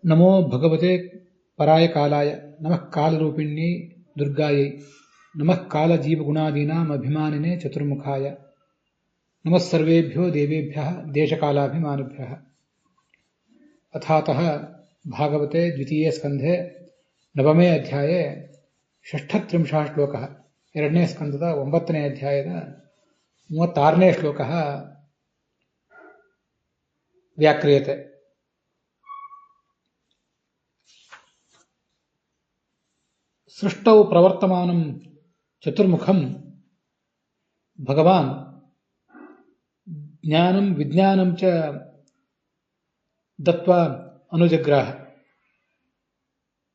नमो भगवते पराय कालाय नमः कालरूपिण्यै दुर्गायै नमः कालजीवगुणादीनाम् अभिमानिने चतुर्मुखाय नमः सर्वेभ्यो देवेभ्यः देशकालाभिमानिभ्यः। अथातः भागवते द्वितीये स्कन्धे नवमे अध्याये षष्ठत्रिंशः श्लोकः ಎರಡನೇ ಸ್ಕಂದದ 9ನೇ ಅಧ್ಯಾಯದ 36ನೇ ಶ್ಲೋಕः व्याक्रियते। सृष्टौ प्रवर्तमानं चतुर्मुखं भगवान् ज्ञानं विज्ञानं च दत्त्वा अनुजग्राह।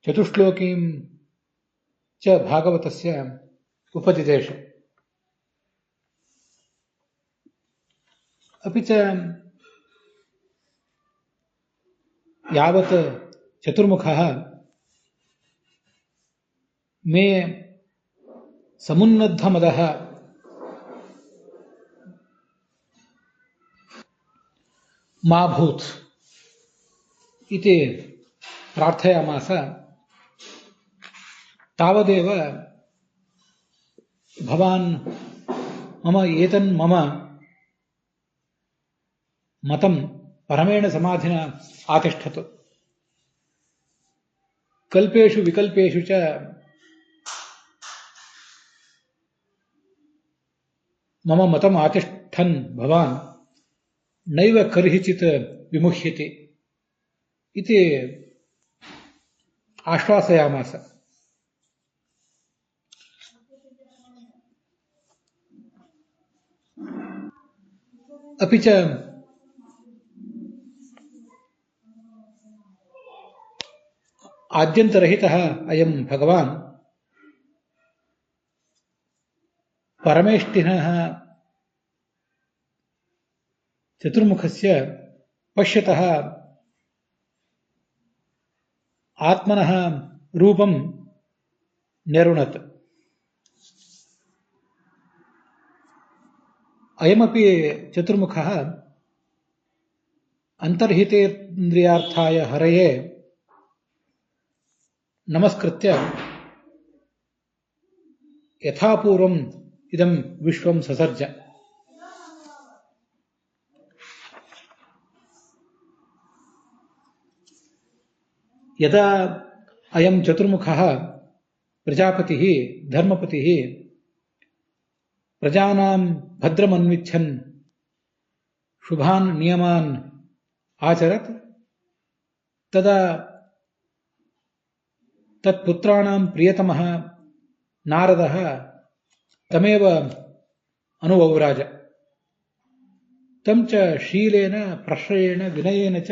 चतुश्लोकीं च भागवतस्य उपदिदेश। अपि च यावत् चतुर्मुखः मे समुन्नद्धमदः मा भूत् इति प्रार्थयामास, तावदेव भवान् मम एतन्मम मतं परमेण समाधिना आतिष्ठतु। कल्पेषु विकल्पेषु च मम मतम् आतिष्ठन् भवान् नैव कर्हिचित् विमुह्यति इति आश्वासयामास। अपि च आद्यन्तरहितः अयं भगवान् परमेष्टिनः चतुर्मुखस्य पश्यतः आत्मनः रूपं न्यरुणत्। अयमपि चतुर्मुखः अन्तर्हितेन्द्रियार्थाय हरये नमस्कृत्य यथापूर्वम् इदं विश्वं ससर्ज। यदा अयं चतुर्मुखः प्रजापतिः धर्मपतिः प्रजानां भद्रमन्विच्छन् शुभान् नियमान् आचरत्, तदा तत्पुत्राणां प्रियतमः नारदः तमेव अनुवव्राज। तं च शीलेन प्रश्रयेण विनयेन च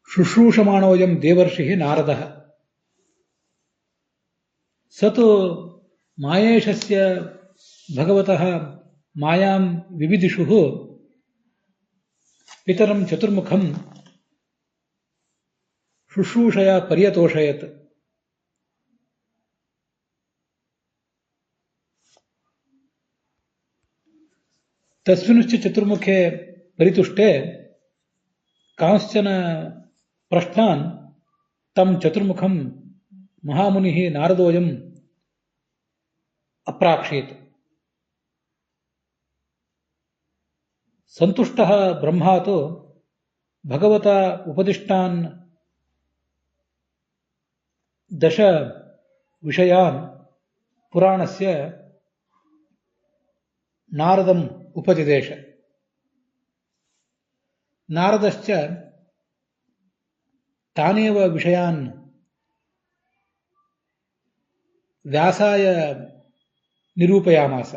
शुश्रूषमाणोऽयं देवर्षिः नारदः। स तु मायेशस्य भगवतः मायां विविदिषुः पितरं चतुर्मुखं शुश्रूषया पर्यतोषयत्। तस्मिंश्च चतुर्मुखे परितुष्टे कांश्चन प्रश्नान् तं चतुर्मुखं महामुनिः नारदोऽयम् अप्राक्षीत्। सन्तुष्टः ब्रह्मा तु भगवता उपदिष्टान् 10 विषयान् पुराणस्य नारदम् उपदिदेश। नारदश्च तानेव विषयान् व्यासाय निरूपयामास।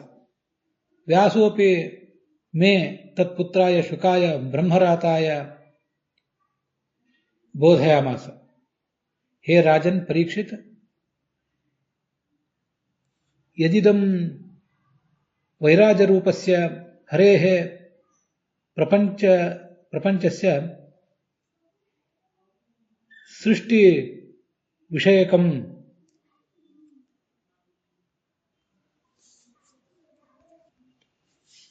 व्यासोऽपि मे तत्पुत्राय शुकाय ब्रह्मराताय बोधयामास। हे राजन् परीक्षित, यदिदं वैराजरूपस्य हरेः प्रपञ्चस्य सृष्टिविषयकं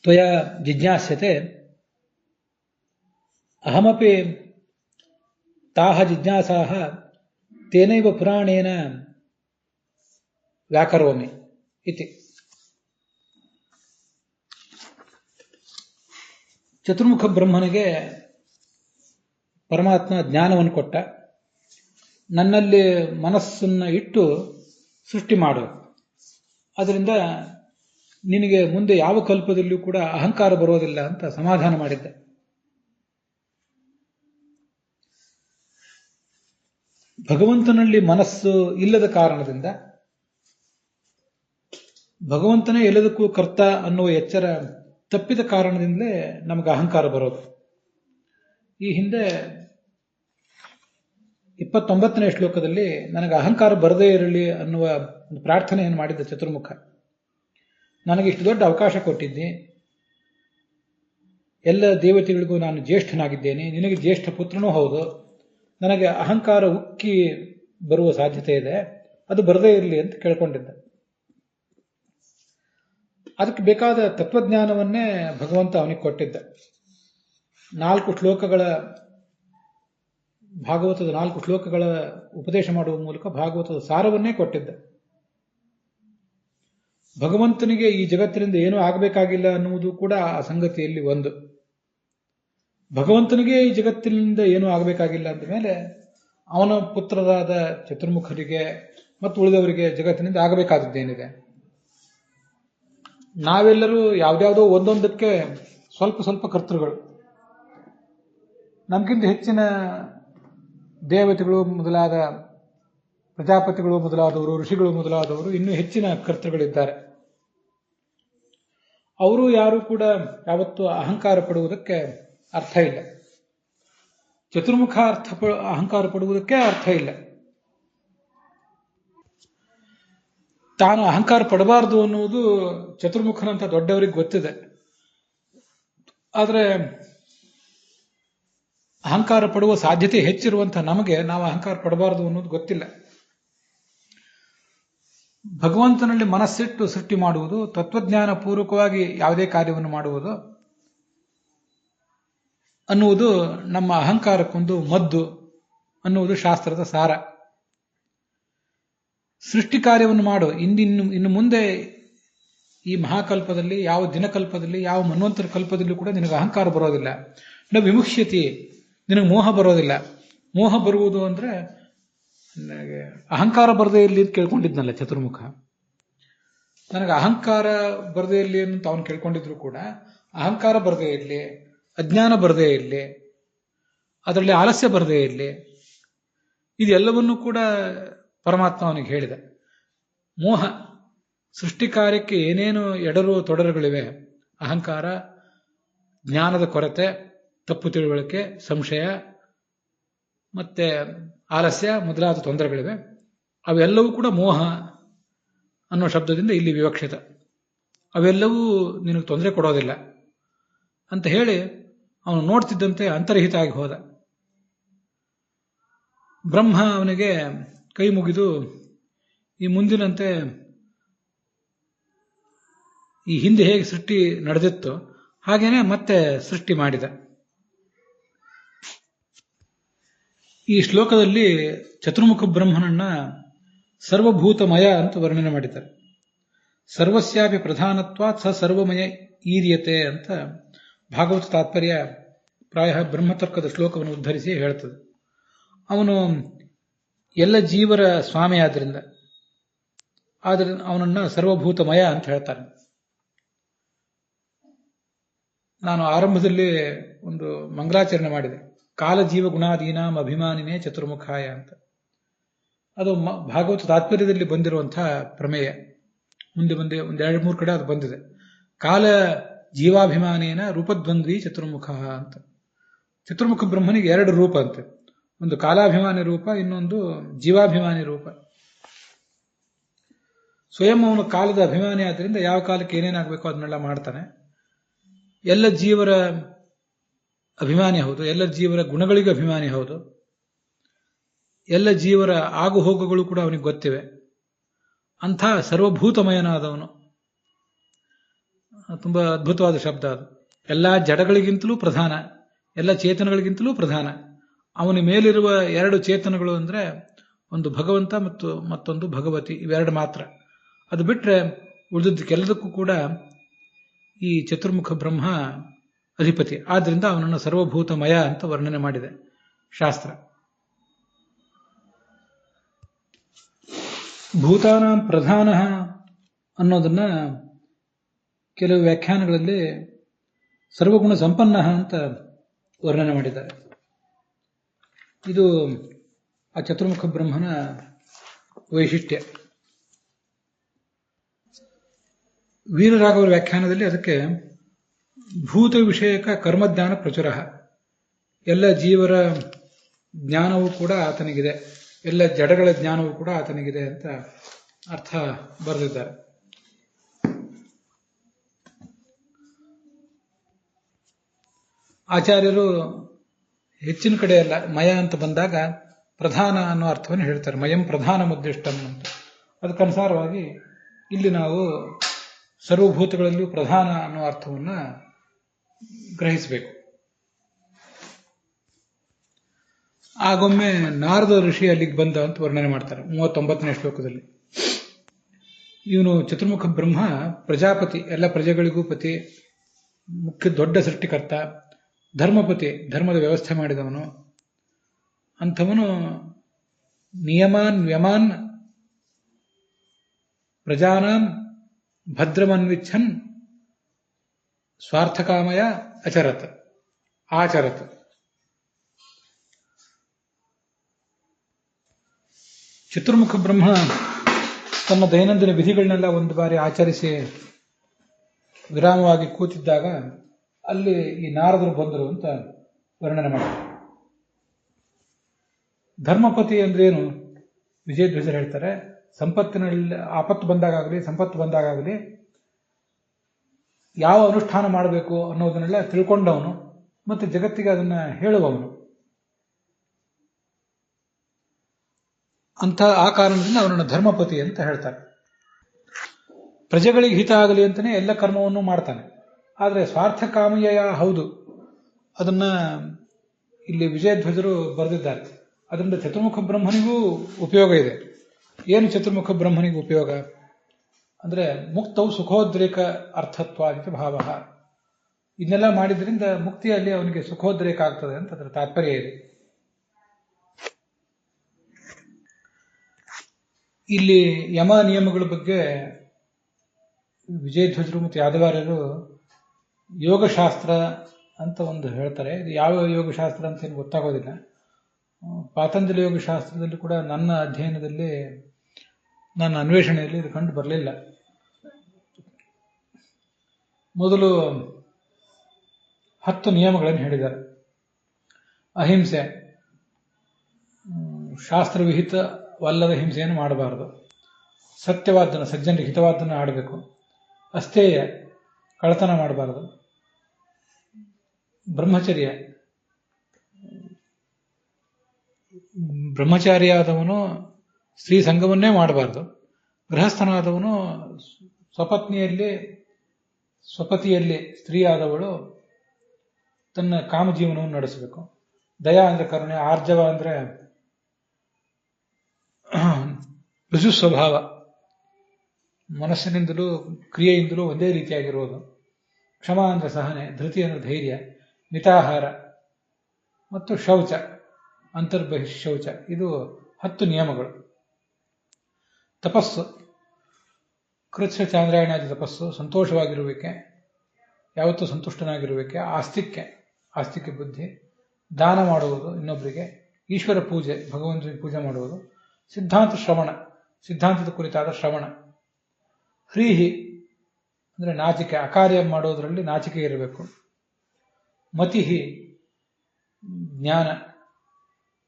ತ್ವಯಾ ಜಿಜ್ಞಾಸ್ಯತೆ ಅಹಮಪಿ ತಾಹ ಜಿಜ್ಞಾಸಾಹ ತೇನೈವ ಪುರಾಣೇನ ವ್ಯಾಕರೋಮಿ ಇತಿ. ಚತುರ್ಮುಖ ಬ್ರಹ್ಮನಿಗೆ ಪರಮಾತ್ಮ ಜ್ಞಾನವನ್ನು ಕೊಟ್ಟ. ನನ್ನಲ್ಲಿ ಮನಸ್ಸನ್ನು ಇಟ್ಟು ಸೃಷ್ಟಿ ಮಾಡು, ಅದರಿಂದ ನಿನಗೆ ಮುಂದೆ ಯಾವ ಕಲ್ಪದಲ್ಲಿಯೂ ಕೂಡ ಅಹಂಕಾರ ಬರೋದಿಲ್ಲ ಅಂತ ಸಮಾಧಾನ ಮಾಡಿದ್ದ. ಭಗವಂತನಲ್ಲಿ ಮನಸ್ಸು ಇಲ್ಲದ ಕಾರಣದಿಂದ, ಭಗವಂತನೇ ಎಲ್ಲದಕ್ಕೂ ಕರ್ತ ಅನ್ನುವ ಎಚ್ಚರ ತಪ್ಪಿದ ಕಾರಣದಿಂದಲೇ ನಮಗೆ ಅಹಂಕಾರ ಬರೋದು. ಈ ಹಿಂದೆ 29ನೇ ಶ್ಲೋಕದಲ್ಲಿ ನನಗೆ ಅಹಂಕಾರ ಬರದೇ ಇರಲಿ ಅನ್ನುವ ಒಂದು ಪ್ರಾರ್ಥನೆಯನ್ನು ಮಾಡಿದ್ದ ಚತುರ್ಮುಖ. ನನಗೆ ಇಷ್ಟು ದೊಡ್ಡ ಅವಕಾಶ ಕೊಟ್ಟಿದ್ದಿ, ಎಲ್ಲ ದೇವತೆಗಳಿಗೂ ನಾನು ಜ್ಯೇಷ್ಠನಾಗಿದ್ದೇನೆ, ನಿನಗೆ ಜ್ಯೇಷ್ಠ ಪುತ್ರನೂ ಹೌದು, ನನಗೆ ಅಹಂಕಾರ ಉಕ್ಕಿ ಬರುವ ಸಾಧ್ಯತೆ ಇದೆ, ಅದು ಬರದೇ ಇರಲಿ ಅಂತ ಕೇಳ್ಕೊಂಡಿದ್ದ. ಅದಕ್ಕೆ ಬೇಕಾದ ತತ್ವಜ್ಞಾನವನ್ನೇ ಭಗವಂತ ಅವನಿಗೆ ಕೊಟ್ಟಿದ್ದ. 4 ಶ್ಲೋಕಗಳ ಭಾಗವತದ 4 ಶ್ಲೋಕಗಳ ಉಪದೇಶ ಮಾಡುವ ಮೂಲಕ ಭಾಗವತದ ಸಾರವನ್ನೇ ಕೊಟ್ಟಿದ್ದ. ಭಗವಂತನಿಗೆ ಈ ಜಗತ್ತಿನಿಂದ ಏನೂ ಆಗಬೇಕಾಗಿಲ್ಲ ಅನ್ನುವುದು ಕೂಡ ಆ ಸಂಗತಿಯಲ್ಲಿ ಒಂದು. ಭಗವಂತನಿಗೆ ಈ ಜಗತ್ತಿನಿಂದ ಏನೂ ಆಗಬೇಕಾಗಿಲ್ಲ ಅಂದ ಮೇಲೆ ಅವನ ಪುತ್ರರಾದ ಚತುರ್ಮುಖರಿಗೆ ಮತ್ತು ಉಳಿದವರಿಗೆ ಜಗತ್ತಿನಿಂದ ಆಗಬೇಕಾದದ್ದೇನಿದೆ? ನಾವೆಲ್ಲರೂ ಯಾವ್ದಾವುದೋ ಒಂದೊಂದಕ್ಕೆ ಸ್ವಲ್ಪ ಸ್ವಲ್ಪ ಕರ್ತೃಗಳು. ನಮಗಿಂತ ಹೆಚ್ಚಿನ ದೇವತೆಗಳು ಮೊದಲಾದ ಪ್ರಜಾಪತಿಗಳು ಮೊದಲಾದವರು, ಋಷಿಗಳು ಮೊದಲಾದವರು ಇನ್ನೂ ಹೆಚ್ಚಿನ ಕರ್ತೃಗಳಿದ್ದಾರೆ. ಅವರು ಯಾರು ಕೂಡ ಯಾವತ್ತೂ ಅಹಂಕಾರ ಪಡುವುದಕ್ಕೆ ಅರ್ಥ ಇಲ್ಲ. ಚತುರ್ಮುಖ ಅಹಂಕಾರ ಪಡುವುದಕ್ಕೆ ಅರ್ಥ ಇಲ್ಲ. ತಾನು ಅಹಂಕಾರ ಪಡಬಾರದು ಅನ್ನುವುದು ಚತುರ್ಮುಖನಂತ ದೊಡ್ಡವರಿಗೆ ಗೊತ್ತಿದೆ. ಆದರೆ ಅಹಂಕಾರ ಪಡುವ ಸಾಧ್ಯತೆ ಹೆಚ್ಚಿರುವಂತಹ ನಮಗೆ ನಾವು ಅಹಂಕಾರ ಪಡಬಾರದು ಅನ್ನೋದು ಗೊತ್ತಿಲ್ಲ. ಭಗವಂತನಲ್ಲಿ ಮನಸ್ಸಿಟ್ಟು ಸೃಷ್ಟಿ ಮಾಡುವುದು, ತತ್ವಜ್ಞಾನ ಪೂರ್ವಕವಾಗಿ ಯಾವುದೇ ಕಾರ್ಯವನ್ನು ಮಾಡುವುದು ಅನ್ನುವುದು ನಮ್ಮ ಅಹಂಕಾರಕ್ಕೊಂದು ಮದ್ದು ಅನ್ನುವುದು ಶಾಸ್ತ್ರದ ಸಾರ. ಸೃಷ್ಟಿ ಕಾರ್ಯವನ್ನು ಮಾಡು. ಇನ್ನು ಮುಂದೆ ಈ ಮಹಾಕಲ್ಪದಲ್ಲಿ, ಯಾವ ದಿನಕಲ್ಪದಲ್ಲಿ, ಯಾವ ಮನ್ವಂತರ ಕಲ್ಪದಲ್ಲೂ ಕೂಡ ನಿನಗೆ ಅಹಂಕಾರ ಬರೋದಿಲ್ಲ. ನ ವಿಮುಕ್ಷ್ಯತಿ, ನಿನಗೆ ಮೋಹ ಬರೋದಿಲ್ಲ. ಮೋಹ ಬರುವುದು ಅಂದ್ರೆ ನನಗೆ ಅಹಂಕಾರ ಬರದೇ ಇರಲಿ ಅಂತ ಕೇಳ್ಕೊಂಡಿದ್ನಲ್ಲ ಚತುರ್ಮುಖ. ನನಗೆ ಅಹಂಕಾರ ಬರದೇ ಇರಲಿ ಅಂತ ಅವನು ಕೇಳ್ಕೊಂಡಿದ್ರು ಕೂಡ ಅಹಂಕಾರ ಬರದೇ ಇರಲಿ, ಅಜ್ಞಾನ ಬರದೇ ಇರಲಿ, ಅದರಲ್ಲಿ ಆಲಸ್ಯ ಬರದೇ ಇರಲಿ, ಇದೆಲ್ಲವನ್ನೂ ಕೂಡ ಪರಮಾತ್ಮ ಅವನಿಗೆ ಹೇಳಿದೆ. ಮೋಹ ಸೃಷ್ಟಿ ಕಾರ್ಯಕ್ಕೆ ಏನೇನು ಎಡರು ತೊಡರುಗಳಿವೆ, ಅಹಂಕಾರ, ಜ್ಞಾನದ ಕೊರತೆ, ತಪ್ಪು ತಿಳುವಳಿಕೆ, ಸಂಶಯ ಮತ್ತೆ ಆಲಸ್ಯ ಮೊದಲಾದ ತೊಂದರೆಗಳಿವೆ, ಅವೆಲ್ಲವೂ ಕೂಡ ಮೋಹ ಅನ್ನೋ ಶಬ್ದದಿಂದ ಇಲ್ಲಿ ವಿವಕ್ಷಿತ. ಅವೆಲ್ಲವೂ ನಿನಗೆ ತೊಂದರೆ ಕೊಡೋದಿಲ್ಲ ಅಂತ ಹೇಳಿ ಅವನು ನೋಡ್ತಿದ್ದಂತೆ ಅಂತರ್ಹಿತ ಆಗಿ ಹೋದ. ಬ್ರಹ್ಮ ಅವನಿಗೆ ಕೈ ಮುಗಿದು ಈ ಮುಂದಿನಂತೆ ಈ ಹಿಂದೆ ಹೇಗೆ ಸೃಷ್ಟಿ ನಡೆದಿತ್ತು ಹಾಗೇನೆ ಮತ್ತೆ ಸೃಷ್ಟಿ ಮಾಡಿದ. ಈ ಶ್ಲೋಕದಲ್ಲಿ ಚತುರ್ಮುಖ ಬ್ರಹ್ಮನನ್ನ ಸರ್ವಭೂತಮಯ ಅಂತ ವರ್ಣನೆ ಮಾಡಿದ್ದಾರೆ. ಸರ್ವಸ್ಯಾಪಿ ಪ್ರಧಾನತ್ವಾತ್ ಸ ಸರ್ವಮಯ ಈರ್ಯತೆ ಅಂತ ಭಾಗವತ ತಾತ್ಪರ್ಯ ಪ್ರಾಯ ಬ್ರಹ್ಮತರ್ಕದ ಶ್ಲೋಕವನ್ನು ಉದ್ಧರಿಸಿ ಹೇಳ್ತದೆ. ಅವನು ಎಲ್ಲ ಜೀವರ ಸ್ವಾಮಿ ಆದ್ದರಿಂದ ಅವನನ್ನ ಸರ್ವಭೂತಮಯ ಅಂತ ಹೇಳ್ತಾನೆ. ನಾನು ಆರಂಭದಲ್ಲಿ ಒಂದು ಮಂಗಲಾಚರಣೆ ಮಾಡಿದೆ, ಕಾಲಜೀವ ಗುಣಾದೀನಾಂ ಅಭಿಮಾನಿನೇ ಚತುರ್ಮುಖಾಯ ಅಂತ. ಅದು ಭಾಗವತ ತಾತ್ಪರ್ಯದಲ್ಲಿ ಬಂದಿರುವಂತಹ ಪ್ರಮೇಯ. ಮುಂದೆ ಒಂದು 2-3 ಕಡೆ ಅದು ಬಂದಿದೆ. ಕಾಲ ಜೀವಾಭಿಮಾನೇನ ರೂಪದ್ವಂದ್ವಿ ಚತುರ್ಮುಖ ಅಂತ. ಚತುರ್ಮುಖ ಬ್ರಹ್ಮನಿಗೆ 2 ರೂಪ ಅಂತೆ. ಒಂದು ಕಾಲಾಭಿಮಾನಿ ರೂಪ, ಇನ್ನೊಂದು ಜೀವಾಭಿಮಾನಿ ರೂಪ. ಸ್ವಯಂ ಅವನು ಕಾಲದ ಅಭಿಮಾನಿ ಆದ್ದರಿಂದ ಯಾವ ಕಾಲಕ್ಕೆ ಏನೇನಾಗಬೇಕೋ ಅದನ್ನೆಲ್ಲ ಮಾಡ್ತಾನೆ. ಎಲ್ಲ ಜೀವರ ಅಭಿಮಾನಿ ಹೌದು, ಎಲ್ಲ ಜೀವರ ಗುಣಗಳಿಗೆ ಅಭಿಮಾನಿ ಹೌದು, ಎಲ್ಲ ಜೀವರ ಆಗು ಹೋಗುಗಳು ಕೂಡ ಅವನಿಗೆ ಗೊತ್ತಿವೆ. ಅಂಥ ಸರ್ವಭೂತಮಯನಾದವನು. ತುಂಬಾ ಅದ್ಭುತವಾದ ಶಬ್ದ ಅದು. ಎಲ್ಲ ಜಡಗಳಿಗಿಂತಲೂ ಪ್ರಧಾನ, ಎಲ್ಲ ಚೇತನಗಳಿಗಿಂತಲೂ ಪ್ರಧಾನ. ಅವನ ಮೇಲಿರುವ ಎರಡು ಚೇತನಗಳು ಅಂದ್ರೆ ಒಂದು ಭಗವಂತ ಮತ್ತು ಮತ್ತೊಂದು ಭಗವತಿ, ಇವೆರಡು ಮಾತ್ರ. ಅದು ಬಿಟ್ರೆ ಉಳಿದದ್ದಕ್ಕೆಲ್ಲದಕ್ಕೂ ಕೂಡ ಈ ಚತುರ್ಮುಖ ಬ್ರಹ್ಮ ಅಧಿಪತಿ. ಆದ್ರಿಂದ ಅವನನ್ನು ಸರ್ವಭೂತಮಯ ಅಂತ ವರ್ಣನೆ ಮಾಡಿದೆ ಶಾಸ್ತ್ರ. ಭೂತಾನಾಂ ಪ್ರಧಾನ ಅನ್ನೋದನ್ನ ಕೆಲವು ವ್ಯಾಖ್ಯಾನಗಳಲ್ಲಿ ಸರ್ವಗುಣ ಸಂಪನ್ನ ಅಂತ ವರ್ಣನೆ ಮಾಡಿದ್ದಾರೆ. ಇದು ಆ ಚತುರ್ಮುಖ ಬ್ರಹ್ಮನ ವೈಶಿಷ್ಟ್ಯ. ವೀರರಾಘವರ ವ್ಯಾಖ್ಯಾನದಲ್ಲಿ ಅದಕ್ಕೆ ಭೂತ ವಿಷಯಕ ಕರ್ಮಜ್ಞಾನ ಪ್ರಚುರ, ಎಲ್ಲ ಜೀವರ ಜ್ಞಾನವೂ ಕೂಡ ಆತನಿಗಿದೆ, ಎಲ್ಲ ಜಡಗಳ ಜ್ಞಾನವೂ ಕೂಡ ಆತನಿಗಿದೆ ಅಂತ ಅರ್ಥ ಬರೆದಿದ್ದಾರೆ. ಆಚಾರ್ಯರು ಹೆಚ್ಚಿನ ಕಡೆ ಎಲ್ಲ ಮಯ ಅಂತ ಬಂದಾಗ ಪ್ರಧಾನ ಅನ್ನೋ ಅರ್ಥವನ್ನು ಹೇಳ್ತಾರೆ. ಮಯಂ ಪ್ರಧಾನ ಮುದ್ದಿಷ್ಟಂ ಅಂತ. ಅದಕ್ಕನುಸಾರವಾಗಿ ಇಲ್ಲಿ ನಾವು ಸರ್ವಭೂತಗಳಲ್ಲಿಯೂ ಪ್ರಧಾನ ಅನ್ನೋ ಅರ್ಥವನ್ನ ಗ್ರಹಿಸಬೇಕು. ಆಗೊಮ್ಮೆ ನಾರದ ಋಷಿ ಅಲ್ಲಿಗೆ ಬಂದ ಅಂತ ವರ್ಣನೆ ಮಾಡ್ತಾರೆ 39ನೇ ಶ್ಲೋಕದಲ್ಲಿ. ಇವನು ಚತುರ್ಮುಖ ಬ್ರಹ್ಮ ಪ್ರಜಾಪತಿ, ಎಲ್ಲ ಪ್ರಜೆಗಳಿಗೂ ಪತಿ, ಮುಖ್ಯ ದೊಡ್ಡ ಸೃಷ್ಟಿಕರ್ತ, ಧರ್ಮಪತಿ, ಧರ್ಮದ ವ್ಯವಸ್ಥೆ ಮಾಡಿದವನು. ಅಂಥವನು ನಿಯಮಾನ್ ವ್ಯಮಾನ್ ಪ್ರಜಾನಾಂ ಭದ್ರಮನ್ವಿಚ್ಛನ್ ಸ್ವಾರ್ಥಕಾಮಯ ಆಚರತ್. ಚತುರ್ಮುಖ ಬ್ರಹ್ಮ ತನ್ನ ದೈನಂದಿನ ವಿಧಿಗಳನ್ನೆಲ್ಲ ಒಂದು ಬಾರಿ ಆಚರಿಸಿ ವಿರಾಮವಾಗಿ ಕೂತಿದ್ದಾಗ ಅಲ್ಲಿ ಈ ನಾರದರು ಬಂದರು ಅಂತ ವರ್ಣನೆ ಮಾಡ್ತಾರೆ. ಧರ್ಮಪತಿ ಅಂದ್ರೇನು? ವಿಜಯಧ್ವಜರು ಹೇಳ್ತಾರೆ, ಸಂಪತ್ತಿನಲ್ಲಿ ಆಪತ್ತು ಬಂದಾಗಲಿ ಸಂಪತ್ತು ಬಂದಾಗಲಿ ಯಾವ ಅನುಷ್ಠಾನ ಮಾಡಬೇಕು ಅನ್ನೋದನ್ನೆಲ್ಲ ತಿಳ್ಕೊಂಡವನು ಮತ್ತು ಜಗತ್ತಿಗೆ ಅದನ್ನ ಹೇಳುವವನು. ಅಂತ ಆ ಕಾರಣದಿಂದ ಅವನನ್ನು ಧರ್ಮಪತಿ ಅಂತ ಹೇಳ್ತಾರೆ. ಪ್ರಜೆಗಳಿಗೆ ಹಿತ ಆಗಲಿ ಅಂತಾನೆ ಎಲ್ಲ ಕರ್ಮವನ್ನು ಮಾಡ್ತಾನೆ. ಆದರೆ ಸ್ವಾರ್ಥಕಾಮಯ ಹೌದು, ಅದನ್ನ ಇಲ್ಲಿ ವಿಜಯಧ್ವಜರು ಬರೆದಿದ್ದಾರೆ. ಅದರಿಂದ ಚತುರ್ಮುಖ ಬ್ರಹ್ಮನಿಗೂ ಉಪಯೋಗ ಇದೆ. ಏನು ಚತುರ್ಮುಖ ಬ್ರಹ್ಮನಿಗೆ ಉಪಯೋಗ ಅಂದ್ರೆ ಮುಕ್ತವು ಸುಖೋದ್ರೇಕ ಅರ್ಥತ್ವ ಅಂತ ಭಾವ. ಇದನ್ನೆಲ್ಲ ಮಾಡಿದ್ರಿಂದ ಮುಕ್ತಿಯಲ್ಲಿ ಅವನಿಗೆ ಸುಖೋದ್ರೇಕ ಆಗ್ತದೆ ಅಂತ ಅದರ ತಾತ್ಪರ್ಯ ಇದೆ. ಇಲ್ಲಿ ಯಮ ನಿಯಮಗಳ ಬಗ್ಗೆ ವಿಜಯಧ್ವಜರು ಮತ್ತು ಯಾದವಾರ್ಯರು ಯೋಗಶಾಸ್ತ್ರ ಅಂತ ಒಂದು ಹೇಳ್ತಾರೆ. ಇದು ಯಾವ ಯೋಗಶಾಸ್ತ್ರ ಅಂತ ಏನು ಗೊತ್ತಾಗೋದಿಲ್ಲ. ಪಾತಂಜಲಿ ಯೋಗಶಾಸ್ತ್ರದಲ್ಲಿ ಕೂಡ ನನ್ನ ಅಧ್ಯಯನದಲ್ಲಿ, ನನ್ನ ಅನ್ವೇಷಣೆಯಲ್ಲಿ ಇದು ಕಂಡು ಬರಲಿಲ್ಲ. ಮೊದಲು 10 ನಿಯಮಗಳನ್ನು ಹೇಳಿದ್ದಾರೆ. ಅಹಿಂಸೆ, ಶಾಸ್ತ್ರವಿಹಿತವಲ್ಲದ ಹಿಂಸೆಯನ್ನು ಮಾಡಬಾರದು. ಸತ್ಯವಾದನ್ನು, ಸಜ್ಜನರಿಗೆ ಹಿತವಾದನ್ನು ಆಡಬೇಕು. ಅಸ್ಥೇಯ, ಕಳ್ಳತನ ಮಾಡಬಾರದು. ಬ್ರಹ್ಮಚರ್ಯ, ಬ್ರಹ್ಮಚಾರಿಯಾದವನು ಸ್ತ್ರೀ ಸಂಘವನ್ನೇ ಮಾಡಬಾರದು. ಗೃಹಸ್ಥನಾದವನು ಸ್ವಪತಿಯಲ್ಲಿ ಸ್ತ್ರೀಯಾದವಳು ತನ್ನ ಕಾಮಜೀವನವನ್ನು ನಡೆಸಬೇಕು. ದಯಾ ಅಂದ್ರೆ ಕರುಣೆ, ಆರ್ಜವ ಅಂದ್ರೆ ಋಜು ಸ್ವಭಾವ, ಮನಸ್ಸಿನಿಂದಲೂ ಕ್ರಿಯೆಯಿಂದಲೂ ಒಂದೇ ರೀತಿಯಾಗಿರುವುದು. ಕ್ಷಮ ಅಂದ್ರೆ ಸಹನೆ, ಧೃತಿ ಅಂದ್ರೆ ಧೈರ್ಯ, ಮಿತಾಹಾರ ಮತ್ತು ಶೌಚ, ಅಂತರ್ಬಹಿಃ ಶೌಚ. ಇದು 10 ನಿಯಮಗಳು. ತಪಸ್ಸು, ಕೃಚ್ಛ ಚಾಂದ್ರಾಯಣಾದಿ ತಪಸ್ಸು, ಸಂತೋಷವಾಗಿರುವಿಕೆ, ಯಾವತ್ತೂ ಸಂತುಷ್ಟನಾಗಿರುವಿಕೆ. ಆಸ್ತಿಕ್ಯ ಬುದ್ಧಿ, ದಾನ ಮಾಡುವುದು ಇನ್ನೊಬ್ಬರಿಗೆ, ಈಶ್ವರ ಪೂಜೆ, ಭಗವಂತನಿಗೆ ಪೂಜೆ ಮಾಡುವುದು. ಸಿದ್ಧಾಂತ ಶ್ರವಣ, ಸಿದ್ಧಾಂತದ ಕುರಿತಾದ ಶ್ರವಣ. ಹ್ರೀಹಿ ಅಂದ್ರೆ ನಾಚಿಕೆ, ಅಕಾರ್ಯ ಮಾಡೋದರಲ್ಲಿ ನಾಚಿಕೆ ಇರಬೇಕು. ಮತಿಹಿ ಜ್ಞಾನ,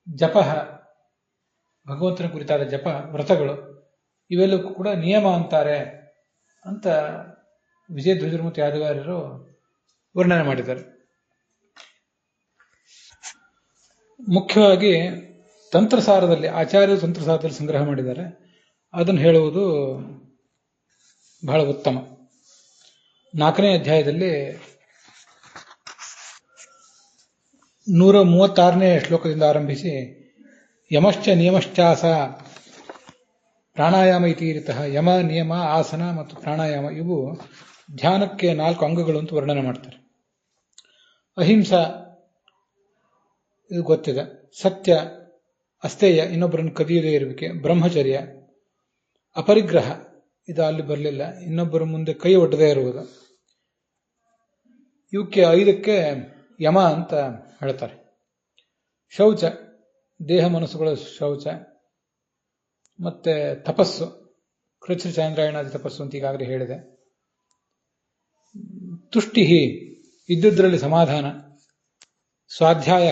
ಜಪಃ ಭಗವಂತನ ಕುರಿತಾದ ಜಪ, ವ್ರತಗಳು, ಇವೆಲ್ಲಕ್ಕೂ ಕೂಡ ನಿಯಮ ಅಂತಾರೆ ಅಂತ ವಿಜಯಧ್ವಜರು ಮತ್ತು ಯಾದವಾರ್ಯರು ವರ್ಣನೆ ಮಾಡಿದ್ದಾರೆ. ಮುಖ್ಯವಾಗಿ ತಂತ್ರಸಾರದಲ್ಲಿ, ಆಚಾರ್ಯರು ತಂತ್ರಸಾರದಲ್ಲಿ ಸಂಗ್ರಹ ಮಾಡಿದ್ದಾರೆ. ಅದನ್ನು ಹೇಳುವುದು ಬಹಳ ಉತ್ತಮ. 4ನೇ ಅಧ್ಯಾಯದಲ್ಲಿ 136ನೇ ಶ್ಲೋಕದಿಂದ ಆರಂಭಿಸಿ ಯಮಶ್ಚ ನಿಯಮಶ್ಚಾಸ ಪ್ರಾಣಾಯಾಮ ಇತೀರಿತಃ ಯಮ, ನಿಯಮ, ಆಸನ ಮತ್ತು ಪ್ರಾಣಾಯಾಮ ಇವು ಧ್ಯಾನಕ್ಕೆ 4 ಅಂಗಗಳು ಅಂತ ವರ್ಣನೆ ಮಾಡ್ತಾರೆ. ಅಹಿಂಸಾ ಇದು ಗೊತ್ತಿದೆ. ಸತ್ಯ, ಅಸ್ತೇಯ ಇನ್ನೊಬ್ಬರನ್ನು ಕದಿಯದೇ ಇರುವಿಕೆ, ಬ್ರಹ್ಮಚರ್ಯ, ಅಪರಿಗ್ರಹ ಇದು ಅಲ್ಲಿ ಬರಲಿಲ್ಲ, ಇನ್ನೊಬ್ಬರ ಮುಂದೆ ಕೈ ಒಡ್ಡದೇ ಇರುವುದು. ಇವಕ್ಕೆ 5ಕ್ಕೆ ಯಮ ಅಂತ ಹೇಳ್ತಾರೆ. ಶೌಚ, ದೇಹ ಮನಸ್ಸುಗಳ ಶೌಚ, ಮತ್ತೆ ತಪಸ್ಸು, ಕೃಚ್ಛ ಚಾಂದ್ರಾಯಣಾದಿ ತಪಸ್ಸು ಅಂತ ಈಗಾಗಲೇ ಹೇಳಿದೆ. ತುಷ್ಟಿ, ಇದ್ದುದರಲ್ಲಿ ಸಮಾಧಾನ. ಸ್ವಾಧ್ಯಾಯ,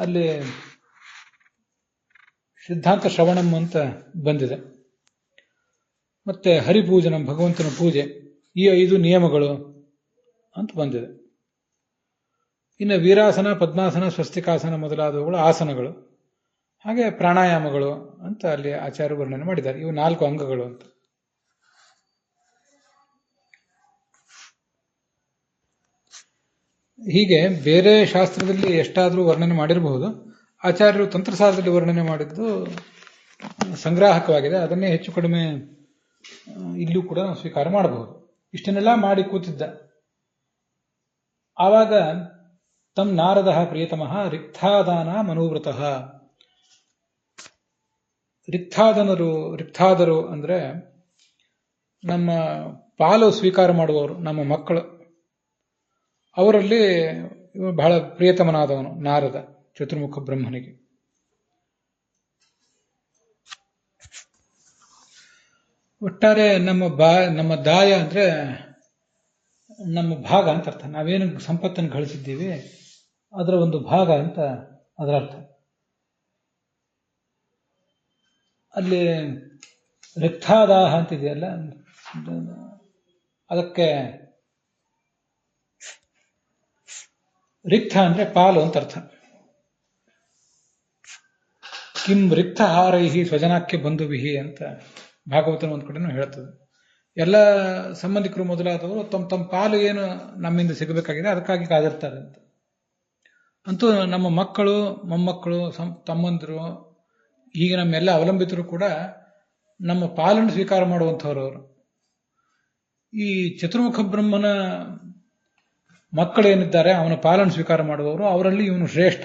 ಅಲ್ಲಿ ಸಿದ್ಧಾಂತ ಶ್ರವಣಂ ಅಂತ ಬಂದಿದೆ. ಮತ್ತೆ ಹರಿಪೂಜನ, ಭಗವಂತನ ಪೂಜೆ, ಈ 5 ನಿಯಮಗಳು ಅಂತ ಬಂದಿದೆ. ಇನ್ನು ವೀರಾಸನ, ಪದ್ಮಾಸನ, ಸ್ವಸ್ತಿಕಾಸನ ಮೊದಲಾದವುಗಳು ಆಸನಗಳು. ಹಾಗೆ ಪ್ರಾಣಾಯಾಮಗಳು ಅಂತ ಅಲ್ಲಿ ಆಚಾರ್ಯ ವರ್ಣನೆ ಮಾಡಿದ್ದಾರೆ. ಇವು 4 ಅಂಗಗಳು ಅಂತ. ಹೀಗೆ ಬೇರೆ ಶಾಸ್ತ್ರದಲ್ಲಿ ಎಷ್ಟಾದರೂ ವರ್ಣನೆ ಮಾಡಿರಬಹುದು. ಆಚಾರ್ಯರು ತಂತ್ರಸಾರದಲ್ಲಿ ವರ್ಣನೆ ಮಾಡಿದ್ದು ಸಂಗ್ರಾಹಕವಾಗಿದೆ. ಅದನ್ನೇ ಹೆಚ್ಚು ಕಡಿಮೆ ಇಲ್ಲೂ ಕೂಡ ನಾವು ಸ್ವೀಕಾರ ಮಾಡಬಹುದು. ಇಷ್ಟನ್ನೆಲ್ಲ ಮಾಡಿ ಕೂತಿದ್ದ. ಆವಾಗ ತಮ್ ನಾರದ ಪ್ರಿಯತಮಃ ರಿಕ್ತಾದಾನ ಮನೋವೃತಃ. ರಿಕ್ತಾದರು ಅಂದ್ರೆ ನಮ್ಮ ಪಾಲು ಸ್ವೀಕಾರ ಮಾಡುವವರು, ನಮ್ಮ ಮಕ್ಕಳು. ಅವರಲ್ಲಿ ಬಹಳ ಪ್ರಿಯತಮನಾದವನು ನಾರದ, ಚತುರ್ಮುಖ ಬ್ರಹ್ಮನಿಗೆ. ಒಟ್ಟಾರೆ ನಮ್ಮ ದಾಯ ಅಂದ್ರೆ ನಮ್ಮ ಭಾಗ ಅಂತ ಅರ್ಥ. ನಾವೇನು ಸಂಪತ್ತನ್ನು ಗಳಿಸಿದ್ದೀವಿ ಅದರ ಒಂದು ಭಾಗ ಅಂತ ಅದರ ಅರ್ಥ. ಅಲ್ಲಿ ರಿಕ್ತಾದಾಹ ಅಂತಿದೆಯಲ್ಲ, ಅದಕ್ಕೆ ರಿಕ್ತ ಅಂದ್ರೆ ಪಾಲು ಅಂತ ಅರ್ಥ. ಕಿಂ ರಿಕ್ತ ಹಾರೈಹಿ ಸ್ವಜನಾಕ್ಕೆ ಬಂಧುವಿಹಿ ಅಂತ ಭಾಗವತನ ಒಂದು ಕಡೆನೂ ಹೇಳ್ತದೆ. ಎಲ್ಲ ಸಂಬಂಧಿಕರು ಮೊದಲಾದವರು ತಮ್ಮ ಪಾಲು ಏನು ನಮ್ಮಿಂದ ಸಿಗಬೇಕಾಗಿದೆ ಅದಕ್ಕಾಗಿ ಕಾದಿರ್ತಾರೆ ಅಂತ. ಅಂತೂ ನಮ್ಮ ಮಕ್ಕಳು, ಮೊಮ್ಮಕ್ಕಳು, ತಮ್ಮಂದಿರು, ಹೀಗೆ ನಮ್ಮೆಲ್ಲ ಅವಲಂಬಿತರು ಕೂಡ ನಮ್ಮ ಪಾಲನ್ನು ಸ್ವೀಕಾರ ಮಾಡುವಂಥವ್ರು ಅವರು. ಈ ಚತುರ್ಮುಖ ಬ್ರಹ್ಮನ ಮಕ್ಕಳೇನಿದ್ದಾರೆ ಅವನ ಪಾಲನ್ನು ಸ್ವೀಕಾರ ಮಾಡುವವರು, ಅವರಲ್ಲಿ ಇವನು ಶ್ರೇಷ್ಠ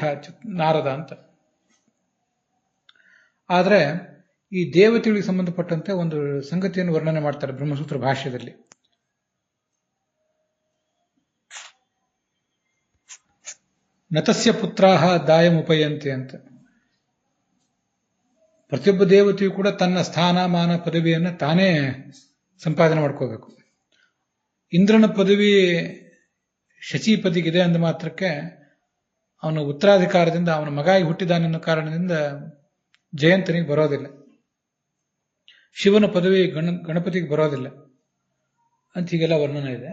ನಾರದ ಅಂತ. ಆದರೆ ಈ ದೇವತೆಗಳಿಗೆ ಸಂಬಂಧಪಟ್ಟಂತೆ ಒಂದು ಸಂಗತಿಯನ್ನು ವರ್ಣನೆ ಮಾಡ್ತಾರೆ ಬ್ರಹ್ಮಸೂತ್ರ ಭಾಷ್ಯದಲ್ಲಿ. ನತಸ್ಯ ಪುತ್ರಾಹ ದಾಯಮುಪಯಂತೆ ಅಂತ. ಪ್ರತಿಯೊಬ್ಬ ದೇವತೆಯು ಕೂಡ ತನ್ನ ಸ್ಥಾನ, ಮಾನ, ಪದವಿಯನ್ನು ತಾನೇ ಸಂಪಾದನೆ ಮಾಡ್ಕೋಬೇಕು. ಇಂದ್ರನ ಪದವಿ ಶಚೀಪದಿಗಿದೆ ಅಂದ ಮಾತ್ರಕ್ಕೆ ಅವನ ಉತ್ತರಾಧಿಕಾರದಿಂದ ಅವನ ಮಗಾಗಿ ಹುಟ್ಟಿದಾನೆನ್ನೋ ಕಾರಣದಿಂದ ಜಯಂತನಿಗೆ ಬರೋದಿಲ್ಲ. ಶಿವನ ಪದವಿ ಗಣಪತಿಗೆ ಬರೋದಿಲ್ಲ ಅಂತ ಹೀಗೆಲ್ಲ ವರ್ಣನೆ ಇದೆ.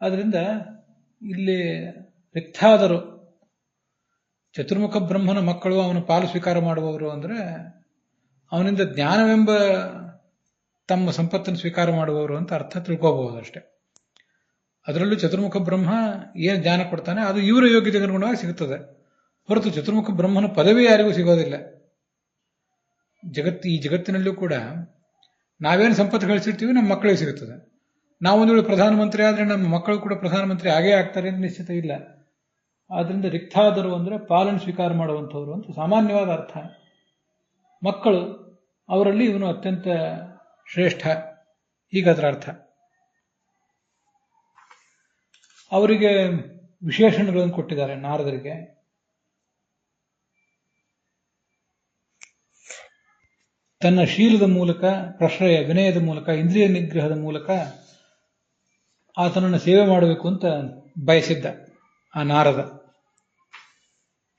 ಆದ್ರಿಂದ ಇಲ್ಲಿ ರಿಕ್ತಾದರು, ಚತುರ್ಮುಖ ಬ್ರಹ್ಮನ ಮಕ್ಕಳು, ಅವನ ಪಾಲು ಸ್ವೀಕಾರ ಮಾಡುವವರು ಅಂದ್ರೆ ಅವನಿಂದ ಜ್ಞಾನವೆಂಬ ತಮ್ಮ ಸಂಪತ್ತನ್ನು ಸ್ವೀಕಾರ ಮಾಡುವವರು ಅಂತ ಅರ್ಥ ತಿಳ್ಕೋಬಹುದು ಅಷ್ಟೆ. ಅದರಲ್ಲೂ ಚತುರ್ಮುಖ ಬ್ರಹ್ಮ ಏನು ಜ್ಞಾನ ಕೊಡ್ತಾನೆ ಅದು ಇವರ ಯೋಗ್ಯತೆಗೆ ಅನುಗುಣವಾಗಿ ಸಿಗುತ್ತದೆ ಹೊರತು ಚತುರ್ಮುಖ ಬ್ರಹ್ಮನ ಪದವಿ ಯಾರಿಗೂ ಸಿಗೋದಿಲ್ಲ. ಈ ಜಗತ್ತಿನಲ್ಲೂ ಕೂಡ ನಾವೇನು ಸಂಪತ್ತು ಗಳಿಸಿರ್ತೀವಿ ನಮ್ಮ ಮಕ್ಕಳಿಗೆ ಸಿಗುತ್ತದೆ. ನಾವೊಂದು ವೇಳೆ ಪ್ರಧಾನಮಂತ್ರಿ ಆದರೆ ನಮ್ಮ ಮಕ್ಕಳು ಕೂಡ ಪ್ರಧಾನಮಂತ್ರಿ ಆಗೇ ಆಗ್ತಾರೆ ಅಂತ ನಿಶ್ಚಿತ ಇಲ್ಲ. ಆದ್ರಿಂದ ರಿಕ್ತಾದರು ಅಂದ್ರೆ ಪಾಲನ್ನು ಸ್ವೀಕಾರ ಮಾಡುವಂಥವ್ರು ಅಂತ ಸಾಮಾನ್ಯವಾದ ಅರ್ಥ. ಮಕ್ಕಳು, ಅವರಲ್ಲಿ ಇವನು ಅತ್ಯಂತ ಶ್ರೇಷ್ಠ, ಹೀಗದರ ಅರ್ಥ. ಅವರಿಗೆ ವಿಶೇಷಣಗಳನ್ನು ಕೊಟ್ಟಿದ್ದಾರೆ ನಾರದರಿಗೆ. ತನ್ನ ಶೀಲದ ಮೂಲಕ, ಪ್ರಶ್ರಯ ವಿನಯದ ಮೂಲಕ, ಇಂದ್ರಿಯ ನಿಗ್ರಹದ ಮೂಲಕ ಆತನನ್ನು ಸೇವೆ ಮಾಡಬೇಕು ಅಂತ ಬಯಸಿದ್ದ ಆ ನಾರದ.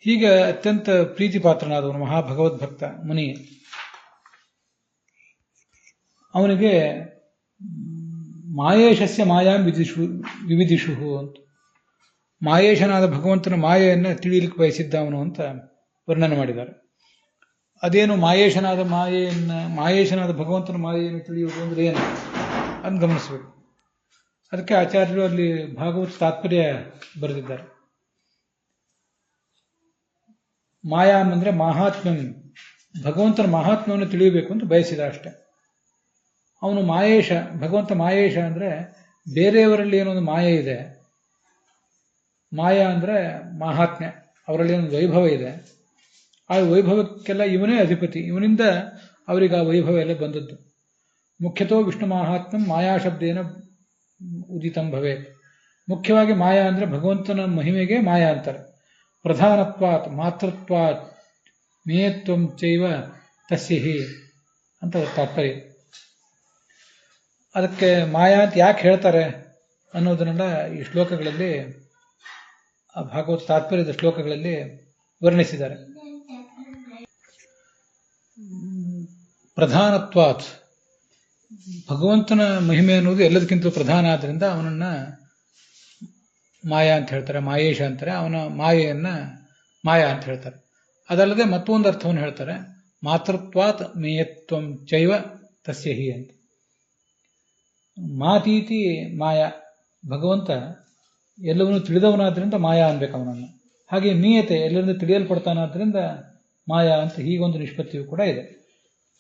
ಹೀಗೆ ಅತ್ಯಂತ ಪ್ರೀತಿ ಪಾತ್ರನಾದವನು, ಮಹಾಭಗವದ್ಭಕ್ತ ಮುನಿ. ಅವನಿಗೆ ಮಾಯೇಶಸ್ಯ ಮಾಯಾಂ ವಿವಿಧಿಷು ಅಂತ, ಮಾಯೇಶನಾದ ಭಗವಂತನ ಮಾಯೆಯನ್ನು ತಿಳಿಯಲಿಕ್ಕೆ ಬಯಸಿದ್ದ ಅವನು ಅಂತ ವರ್ಣನೆ ಮಾಡಿದ್ದಾರೆ. ಅದೇನು ಮಾಯೇಶನಾದ ಭಗವಂತನ ಮಾಯೆಯನ್ನು ತಿಳಿಯುವುದು ಅಂದ್ರೆ ಏನು ಅಂತ ಗಮನಿಸಬೇಕು. ಅದಕ್ಕೆ ಆಚಾರ್ಯರು ಅಲ್ಲಿ ಭಾಗವತ ತಾತ್ಪರ್ಯ ಬರೆದಿದ್ದಾರೆ. ಮಾಯಾಮ್ ಅಂದ್ರೆ ಮಹಾತ್ಮ್ಯಂ, ಭಗವಂತನ ಮಹಾತ್ಮ್ಯವನ್ನು ತಿಳಿಯಬೇಕು ಅಂತ ಬಯಸಿದ ಅಷ್ಟೆ. ಅವನು ಮಾಯೇಶ, ಭಗವಂತ ಮಾಯೇಶ ಅಂದ್ರೆ ಬೇರೆಯವರಲ್ಲಿ ಏನೊಂದು ಮಾಯೆ ಇದೆ, ಮಾಯಾ ಅಂದ್ರೆ ಮಹಾತ್ಮ್ಯ, ಅವರಲ್ಲಿ ಒಂದು ವೈಭವ ಇದೆ, ಆ ವೈಭವಕ್ಕೆಲ್ಲ ಇವನೇ ಅಧಿಪತಿ, ಇವನಿಂದ ಅವರಿಗೆ ಆ ವೈಭವ ಎಲ್ಲ ಬಂದದ್ದು. ಮುಖ್ಯತೋ ವಿಷ್ಣು ಮಹಾತ್ಮ್ಯಂ ಮಾಯಾ ಶಬ್ದೇನ ಉದಿತಂ ಭವೇತ್. ಮುಖ್ಯವಾಗಿ ಮಾಯಾ ಅಂದ್ರೆ ಭಗವಂತನ ಮಹಿಮೆಗೆ ಮಾಯಾ ಅಂತಾರೆ. ಪ್ರಧಾನತ್ವಾತ್ ಮಾತೃತ್ವಾತ್ ಮೇಯತ್ವಂ ಚೈವ ತಸ್ಯಹಿ ಅಂತ ತಾತ್ಪರ್ಯ. ಅದಕ್ಕೆ ಮಾಯಾ ಅಂತ ಯಾಕೆ ಹೇಳ್ತಾರೆ ಅನ್ನೋದನ್ನೆಲ್ಲ ಈ ಶ್ಲೋಕಗಳಲ್ಲಿ, ಆ ಭಾಗವತ ತಾತ್ಪರ್ಯದ ಶ್ಲೋಕಗಳಲ್ಲಿ ವರ್ಣಿಸಿದ್ದಾರೆ. ಪ್ರಧಾನತ್ವಾತ್, ಭಗವಂತನ ಮಹಿಮೆ ಅನ್ನೋದು ಎಲ್ಲದಕ್ಕಿಂತ ಪ್ರಧಾನ ಆದ್ರಿಂದ ಅವನನ್ನ ಮಾಯಾ ಅಂತ ಹೇಳ್ತಾರೆ, ಮಾಯೇಶ ಅಂತಾರೆ. ಅವನ ಮಾಯೆಯನ್ನ ಮಾಯಾ ಅಂತ ಹೇಳ್ತಾರೆ. ಅದಲ್ಲದೆ ಮತ್ತೊಂದು ಅರ್ಥವನ್ನು ಹೇಳ್ತಾರೆ, ಮಾತೃತ್ವಾತ್ ಮೇಯತ್ವಂ ಚೈವ ತಸ್ಯಹಿ ಅಂತ. ಮಾತೀತಿ ಮಾಯಾ, ಭಗವಂತ ಎಲ್ಲವನ್ನೂ ತಿಳಿದವನಾದ್ರಿಂದ ಮಾಯಾ ಅನ್ಬೇಕು ಅವನನ್ನು. ಹಾಗೆ ಮೀಯತೆ, ಎಲ್ಲರಿಂದ ತಿಳಿಯಲ್ಪಡ್ತಾನಾದ್ರಿಂದ ಮಾಯಾ ಅಂತ ಹೀಗೊಂದು ನಿಷ್ಪತ್ತಿಯೂ ಕೂಡ ಇದೆ.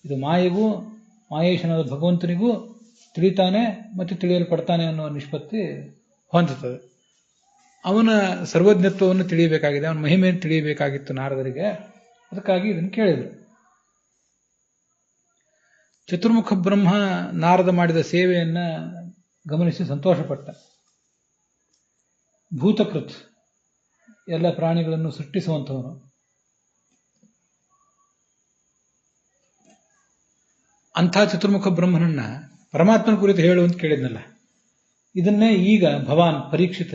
ಇದು ಮಾಯೆಗೂ ಮಾಯೇಶನಾದ ಭಗವಂತನಿಗೂ ತಿಳಿತಾನೆ ಮತ್ತು ತಿಳಿಯಲ್ಪಡ್ತಾನೆ ಅನ್ನೋ ನಿಷ್ಪತ್ತಿ ಹೊಂದುತ್ತದೆ. ಅವನ ಸರ್ವಜ್ಞತ್ವವನ್ನು ತಿಳಿಯಬೇಕಾಗಿದೆ, ಅವನ ಮಹಿಮೆಯನ್ನು ತಿಳಿಯಬೇಕಾಗಿತ್ತು ನಾರದರಿಗೆ. ಅದಕ್ಕಾಗಿ ಇದನ್ನು ಕೇಳಿದರು. ಚತುರ್ಮುಖ ಬ್ರಹ್ಮ ನಾರದ ಮಾಡಿದ ಸೇವೆಯನ್ನ ಗಮನಿಸಿ ಸಂತೋಷಪಟ್ಟ. ಭೂತಕೃತ್, ಎಲ್ಲ ಪ್ರಾಣಿಗಳನ್ನು ಸೃಷ್ಟಿಸುವಂಥವನು. ಅಂಥ ಚತುರ್ಮುಖ ಬ್ರಹ್ಮನನ್ನ ಪರಮಾತ್ಮನ ಕುರಿತು ಹೇಳು ಅಂತ ಕೇಳಿದ್ನಲ್ಲ, ಇದನ್ನೇ ಈಗ ಭವಾನ್ ಪರೀಕ್ಷಿತ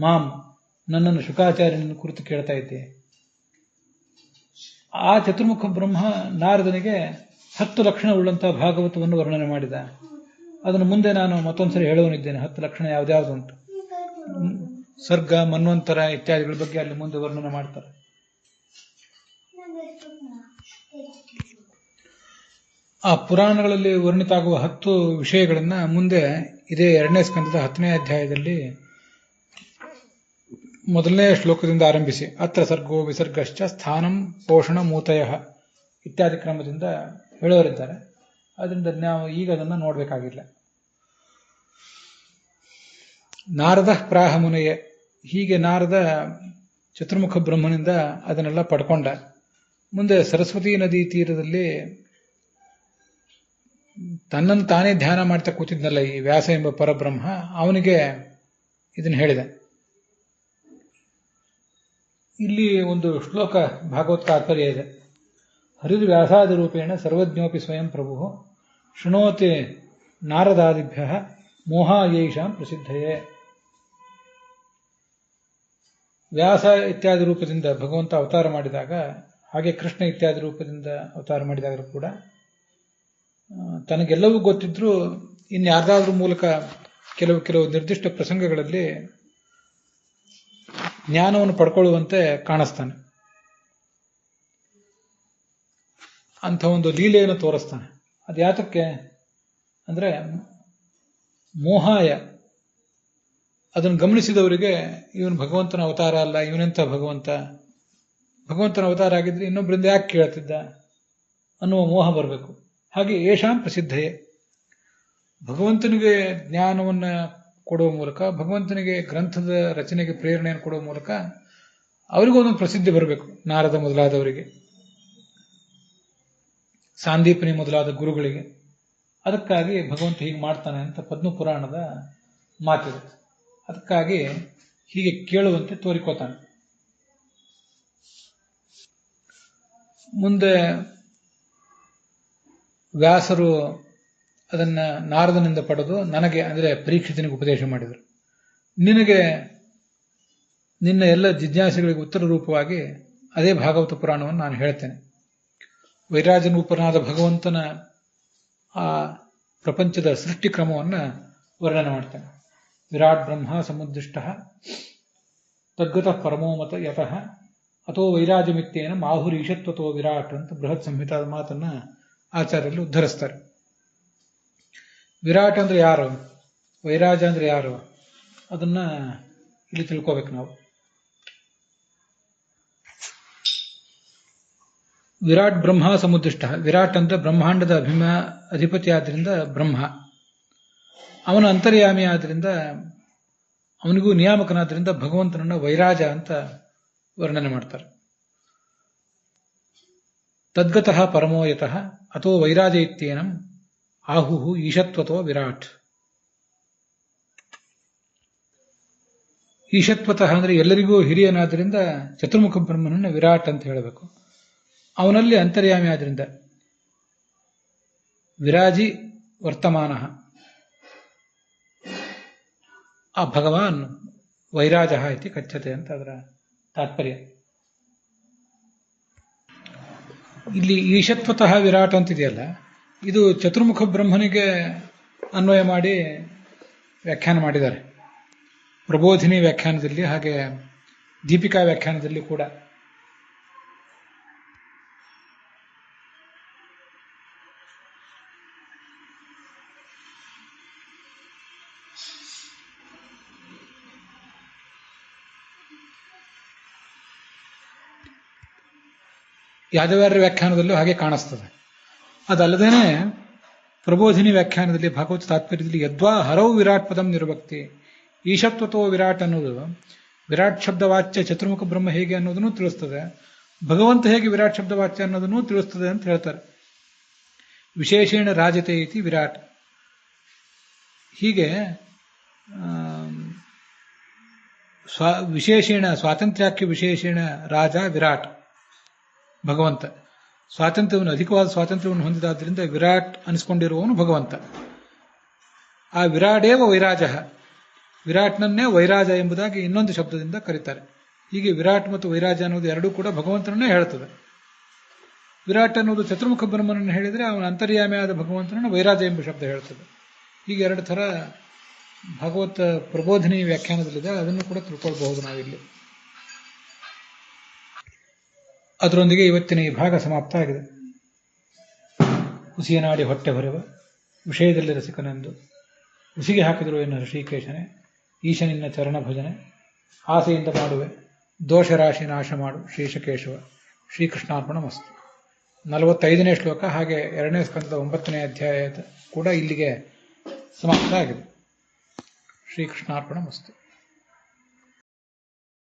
ಮಾಂ, ನನ್ನನ್ನು ಶುಕಾಚಾರ್ಯನ ಕುರಿತು ಕೇಳ್ತಾ ಇದ್ದೆ. ಆ ಚತುರ್ಮುಖ ಬ್ರಹ್ಮ ನಾರದನಿಗೆ 10 ಲಕ್ಷಣ ಉಳ್ಳಂತಹ ಭಾಗವತವನ್ನು ವರ್ಣನೆ ಮಾಡಿದ. ಅದನ್ನು ಮುಂದೆ ನಾನು ಮತ್ತೊಂದ್ಸರಿ ಹೇಳುವನಿದ್ದೇನೆ, 10 ಲಕ್ಷಣ ಯಾವ್ದ್ಯಾವ್ದು ಅಂತ. ಸರ್ಗ, ಮನ್ವಂತರ ಇತ್ಯಾದಿಗಳ ಬಗ್ಗೆ ಅಲ್ಲಿ ಮುಂದೆ ವರ್ಣನೆ ಮಾಡ್ತಾರೆ. ಆ ಪುರಾಣಗಳಲ್ಲಿ ವರ್ಣಿತ ಆಗುವ 10 ವಿಷಯಗಳನ್ನ ಮುಂದೆ ಇದೇ 2ನೇ ಸ್ಕಂದದ 10ನೇ ಅಧ್ಯಾಯದಲ್ಲಿ 1ನೇ ಶ್ಲೋಕದಿಂದ ಆರಂಭಿಸಿ ಅತ್ರ ಸರ್ಗೋ ವಿಸರ್ಗಶ್ಚ ಸ್ಥಾನಂ ಪೋಷಣ ಮೂತಯ ಇತ್ಯಾದಿ ಕ್ರಮದಿಂದ ಹೇಳೋರಿದ್ದಾರೆ. ಅದರಿಂದ ನಾವು ಈಗ ಅದನ್ನು ನೋಡಬೇಕಾಗಿಲ್ಲ. ನಾರದ ಪ್ರಾಹ ಮುನೆಯೇ, ಹೀಗೆ ನಾರದ ಚತುರ್ಮುಖ ಬ್ರಹ್ಮನಿಂದ ಅದನ್ನೆಲ್ಲ ಪಡ್ಕೊಂಡ. ಮುಂದೆ ಸರಸ್ವತಿ ನದಿ ತೀರದಲ್ಲಿ ತನ್ನನ್ನು ತಾನೇ ಧ್ಯಾನ ಮಾಡ್ತಾ ಕೂತಿದ್ನಲ್ಲ ಈ ವ್ಯಾಸ ಎಂಬ ಪರಬ್ರಹ್ಮ, ಅವನಿಗೆ ಇದನ್ನು ಹೇಳಿದೆ. ಇಲ್ಲಿ ಒಂದು ಶ್ಲೋಕ ಭಾಗವತ್ ತಾತ್ಪರ್ಯ ಇದೆ. ಹರಿರ್ವ್ಯಾಸಾದಿ ರೂಪೇಣ ಸರ್ವಜ್ಞೋಪಿ ಸ್ವಯಂ ಪ್ರಭು ಶೃಣೋತಿ ನಾರದಾದಿಭ್ಯ ಮೋಹಾಯೈಷಾಂ ಪ್ರಸಿದ್ಧಯೇ. ವ್ಯಾಸ ಇತ್ಯಾದಿ ರೂಪದಿಂದ ಭಗವಂತ ಅವತಾರ ಮಾಡಿದಾಗ, ಹಾಗೆ ಕೃಷ್ಣ ಇತ್ಯಾದಿ ರೂಪದಿಂದ ಅವತಾರ ಮಾಡಿದಾಗಲೂ ಕೂಡ ತನಗೆಲ್ಲವೂ ಗೊತ್ತಿದ್ರೂ ಇನ್ಯಾರ್ದಾದ್ರೂ ಮೂಲಕ ಕೆಲವು ನಿರ್ದಿಷ್ಟ ಪ್ರಸಂಗಗಳಲ್ಲಿ ಜ್ಞಾನವನ್ನು ಪಡ್ಕೊಳ್ಳುವಂತೆ ಕಾಣಿಸ್ತಾನೆ. ಅಂಥ ಒಂದು ಲೀಲೆಯನ್ನು ತೋರಿಸ್ತಾನೆ. ಅದು ಯಾತಕ್ಕೆ ಅಂದ್ರೆ ಮೋಹಾಯ, ಅದನ್ನು ಗಮನಿಸಿದವರಿಗೆ ಇವನು ಭಗವಂತನ ಅವತಾರ ಅಲ್ಲ, ಇವನೆಂಥ ಭಗವಂತನ ಅವತಾರ ಆಗಿದ್ರೆ ಇನ್ನೊಬ್ಬರಿಂದ ಯಾಕೆ ಕೇಳ್ತಿದ್ದ ಅನ್ನುವ ಮೋಹ ಬರಬೇಕು. ಹಾಗೆ ಯೇಷಾಂ ಪ್ರಸಿದ್ಧಯೇ, ಭಗವಂತನಿಗೆ ಜ್ಞಾನವನ್ನು ಕೊಡುವ ಮೂಲಕ, ಭಗವಂತನಿಗೆ ಗ್ರಂಥದ ರಚನೆಗೆ ಪ್ರೇರಣೆಯನ್ನು ಕೊಡುವ ಮೂಲಕ ಅವರಿಗೂ ಒಂದೊಂದು ಪ್ರಸಿದ್ಧಿ ಬರಬೇಕು. ನಾರದ ಮೊದಲಾದವರಿಗೆ, ಸಾಂದೀಪನಿ ಮೊದಲಾದ ಗುರುಗಳಿಗೆ. ಅದಕ್ಕಾಗಿ ಭಗವಂತ ಹೀಗೆ ಮಾಡ್ತಾನೆ ಅಂತ ಪದ್ಮಪುರಾಣದ ಮಾತಿದೆ. ಅದಕ್ಕಾಗಿ ಹೀಗೆ ಕೇಳುವಂತೆ ತೋರಿಕೋತಾನೆ. ಮುಂದೆ ವ್ಯಾಸರು ಅದನ್ನ ನಾರದನಿಂದ ಪಡೆದು ನನಗೆ, ಅಂದರೆ ಪರೀಕ್ಷಿತನಿಗೆ ಉಪದೇಶ ಮಾಡಿದರು. ನಿನಗೆ ನಿನ್ನ ಎಲ್ಲ ಜಿಜ್ಞಾಸೆಗಳಿಗೆ ಉತ್ತರ ರೂಪವಾಗಿ ಅದೇ ಭಾಗವತ ಪುರಾಣವನ್ನು ನಾನು ಹೇಳ್ತೇನೆ. ವೈರಾಜನೂಪನಾದ ಭಗವಂತನ ಆ ಪ್ರಪಂಚದ ಸೃಷ್ಟಿ ಕ್ರಮವನ್ನು ವರ್ಣನೆ ಮಾಡ್ತೇನೆ. ವಿರಾಟ್ ಬ್ರಹ್ಮ ಸಮುದ್ದಿಷ್ಟ ತದ್ಗತಃ ಪರಮೋಮತ ಯತಃ ಅಥೋ ವೈರಾಜಮಿತ್ಯೇನ ಮಾಹುರೀಶತ್ವತೋ ವಿರಾಟ್ ಅಂತ ಬೃಹತ್ ಸಂಹಿತಾದ ಮಾತನ್ನ ಆಚಾರ್ಯರು ಉದ್ಧರಿಸ್ತಾರೆ. ವಿರಾಟ್ ಅಂದ್ರೆ ಯಾರು? ವೈರಾಜ ಅಂದ್ರೆ ಯಾರು ಅದನ್ನ ಇಲ್ಲಿ ತಿಳ್ಕೋಬೇಕು ನಾವು. ವಿರಾಟ್ ಬ್ರಹ್ಮ ಸಮುದ್ದಿಷ್ಟ. ವಿರಾಟ್ ಅಂದ್ರೆ ಬ್ರಹ್ಮಾಂಡದ ಅಧಿಪತಿ ಆದ್ರಿಂದ ಬ್ರಹ್ಮ, ಅವನ ಅಂತರ್ಯಾಮಿ ಆದ್ರಿಂದ, ಅವನಿಗೂ ನಿಯಾಮಕನಾದ್ರಿಂದ ಭಗವಂತನನ್ನ ವೈರಾಜ ಅಂತ ವರ್ಣನೆ ಮಾಡ್ತಾರೆ. ತದ್ಗತಃ ಪರಮೋಯತಃ ಅಥೋ ವೈರಾಜ ಇತ್ಯೇನಂ ಆಹುಹು ಈಶತ್ವತೋ ವಿರಾಟ್. ಈಶತ್ವತಃ ಅಂದ್ರೆ ಎಲ್ಲರಿಗೂ ಹಿರಿಯನಾದ್ರಿಂದ ಚತುರ್ಮುಖ ಬ್ರಹ್ಮನನ್ನ ವಿರಾಟ್ ಅಂತ ಹೇಳಬೇಕು. ಅವನಲ್ಲಿ ಅಂತರ್ಯಾಮಿ ಆದ್ರಿಂದ ವಿರಾಜಿ ವರ್ತಮಾನ ಆ ಭಗವಾನ್ ವೈರಾಜ ಇತಿ ಕಚ್ಚತೆ ಅಂತ ಅದರ ತಾತ್ಪರ್ಯ. ಇಲ್ಲಿ ಈಶತ್ವತಃ ವಿರಾಟ್ ಅಂತಿದೆಯಲ್ಲ, ಇದು ಚತುರ್ಮುಖ ಬ್ರಹ್ಮನಿಗೆ ಅನ್ವಯ ಮಾಡಿ ವ್ಯಾಖ್ಯಾನ ಮಾಡಿದ್ದಾರೆ. ಪ್ರಬೋಧಿನಿ ವ್ಯಾಖ್ಯಾನದಲ್ಲಿ ಹಾಗೆ ದೀಪಿಕಾ ವ್ಯಾಖ್ಯಾನದಲ್ಲಿ ಕೂಡ. ಯಾದವಾರ್ಯ ವ್ಯಾಖ್ಯಾನದಲ್ಲೂ ಹಾಗೆ ಕಾಣಿಸ್ತದೆ. ಅದಲ್ಲದೇನೆ ಪ್ರಬೋಧಿನಿ ವ್ಯಾಖ್ಯಾನದಲ್ಲಿ ಭಾಗವತ ತಾತ್ಪರ್ಯದಲ್ಲಿ ಯದ್ವಾ ಹರೌ ವಿರಾಟ್ ಪದಂ ನಿರ್ವಕ್ತಿ, ಈಶತ್ವತೋ ವಿರಾಟ್ ಅನ್ನೋದು ವಿರಾಟ್ ಶಬ್ದವಾಚ್ಯ ಚತುರ್ಮುಖ ಬ್ರಹ್ಮ ಹೇಗೆ ಅನ್ನೋದನ್ನು ತಿಳಿಸ್ತದೆ, ಭಗವಂತ ಹೇಗೆ ವಿರಾಟ್ ಶಬ್ದವಾಚ್ಯ ಅನ್ನೋದನ್ನು ತಿಳಿಸ್ತದೆ ಅಂತ ಹೇಳ್ತಾರೆ. ವಿಶೇಷೇಣ ರಾಜತೆ ಇತಿ ವಿರಾಟ್. ಹೀಗೆ ವಿಶೇಷೇಣ ಸ್ವಾತಂತ್ರ್ಯಕ್ಕೆ ವಿಶೇಷೇಣ ರಾಜ ವಿರಾಟ್ ಭಗವಂತ. ಸ್ವಾತಂತ್ರ್ಯವನ್ನು ಅಧಿಕವಾದ ಸ್ವಾತಂತ್ರ್ಯವನ್ನು ಹೊಂದಿದಾದ್ರಿಂದ ವಿರಾಟ್ ಅನಿಸ್ಕೊಂಡಿರುವವನು ಭಗವಂತ. ಆ ವಿರಾಡೇವ ವೈರಾಜ, ವಿರಾಟ್ನನ್ನೇ ವೈರಾಜ ಎಂಬುದಾಗಿ ಇನ್ನೊಂದು ಶಬ್ದದಿಂದ ಕರೀತಾರೆ. ಹೀಗೆ ವಿರಾಟ್ ಮತ್ತು ವೈರಾಜ ಅನ್ನೋದು ಎರಡೂ ಕೂಡ ಭಗವಂತನನ್ನೇ ಹೇಳ್ತದೆ. ವಿರಾಟ್ ಅನ್ನೋದು ಚತುರ್ಮುಖ ಬ್ರಹ್ಮನನ್ನು ಹೇಳಿದರೆ ಅವನ ಅಂತರ್ಯಾಮಿಯಾದ ಭಗವಂತನನ್ನು ವೈರಾಜ ಎಂಬ ಶಬ್ದ ಹೇಳ್ತದೆ. ಹೀಗೆ ಎರಡು ಥರ ಭಾಗವತ ಪ್ರಬೋಧಿನಿ ವ್ಯಾಖ್ಯಾನದಲ್ಲಿದೆ, ಅದನ್ನು ಕೂಡ ತಿಳ್ಕೊಳ್ಬಹುದು ನಾವಿಲ್ಲಿ. ಅದರೊಂದಿಗೆ ಇವತ್ತಿನ ಈ ಭಾಗ ಸಮಾಪ್ತ ಆಗಿದೆ. ಹುಸಿಯನಾಡಿ ಹೊಟ್ಟೆ ಹೊರೆವ ವಿಷಯದಲ್ಲಿ ರಸಿಕನೆಂದು ಹುಸಿಗೆ ಹಾಕಿದರು ಎನ್ನ ಋಷಿಕೇಶನೆ, ಈಶನಿನ್ನ ಚರಣ ಭಜನೆ ಆಸೆಯಿಂದ ಮಾಡುವೆ ದೋಷರಾಶಿ ನಾಶ ಮಾಡು ಶ್ರೀಶಕೇಶವ. ಶ್ರೀಕೃಷ್ಣಾರ್ಪಣ ಮಸ್ತು. 45ನೇ ಶ್ಲೋಕ ಹಾಗೆ 2ನೇ ಸ್ಕಂದದ 9ನೇ ಅಧ್ಯಾಯ ಕೂಡ ಇಲ್ಲಿಗೆ ಸಮಾಪ್ತ ಆಗಿದೆ. ಶ್ರೀಕೃಷ್ಣಾರ್ಪಣ ಮಸ್ತು.